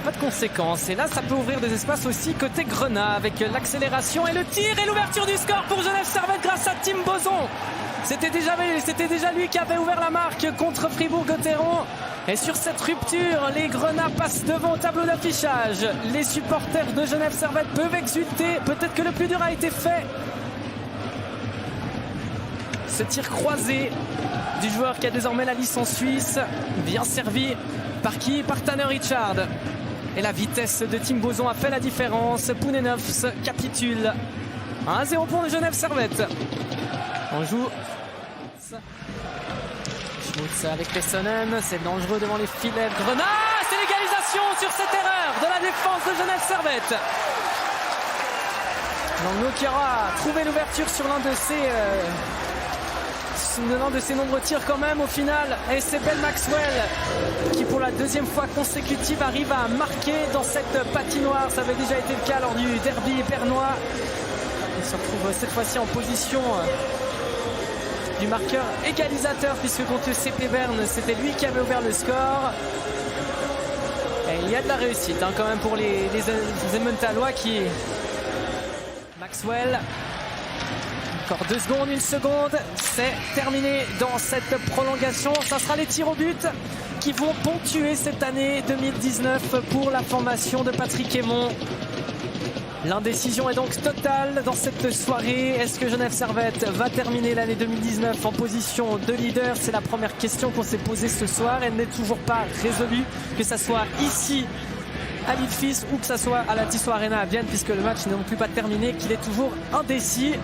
pas de conséquences. Et là, ça peut ouvrir des espaces aussi côté Grenat avec l'accélération et le tir et l'ouverture du score pour Genève Servette grâce à Tim Boson. C'était déjà lui qui avait ouvert la marque contre Fribourg-Gotteron. Et sur cette rupture, les Grenats passent devant au tableau d'affichage. Les supporters de Genève Servette peuvent exulter. Peut-être que le plus dur a été fait. Ce tir croisé du joueur qui a désormais la licence suisse, bien servi par qui? Par Tanner Richard. Et la vitesse de Tim Boson a fait la différence. Pounenovs capitule. 1-0 pour le Genève Servette. On joue. Schmutz avec Pessonen, c'est dangereux devant les filets. Grenat, c'est l'égalisation sur cette erreur de la défense de Genève Servette. Langlo qui aura trouvé l'ouverture sur l'un de ses nombreux tirs quand même au final. Et c'est Ben Maxwell qui pour la deuxième fois consécutive arrive à marquer dans cette patinoire. Ça avait déjà été le cas lors du derby bernois. Il se retrouve cette fois-ci en position du marqueur égalisateur puisque contre le CP Berne c'était lui qui avait ouvert le score. Et il y a de la réussite quand même pour les Emmentalois qui... Maxwell, encore 2 secondes, 1 seconde, c'est terminé dans cette prolongation. Ça sera les tirs au but qui vont ponctuer cette année 2019 pour la formation de Patrick Hémon. L'indécision est donc totale dans cette soirée. Est-ce que Genève Servette va terminer l'année 2019 en position de leader? C'est la première question qu'on s'est posée ce soir. Elle n'est toujours pas résolue, que ça soit ici à Leedfish ou que ça soit à la Tissot Arena à Vienne, puisque le match n'est non plus pas terminé, qu'il est toujours indécis.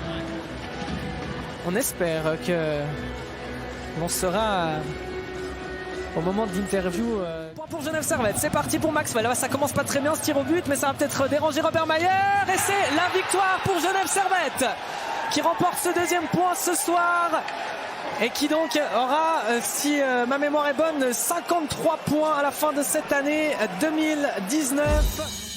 On espère que l'on sera au moment de l'interview. Point pour Genève Servette, c'est parti pour Maxwell. Là, ça commence pas très bien ce tir au but, mais ça va peut-être déranger Robert Mayer. Et c'est la victoire pour Genève Servette qui remporte ce deuxième point ce soir. Et qui donc aura, si ma mémoire est bonne, 53 points à la fin de cette année 2019.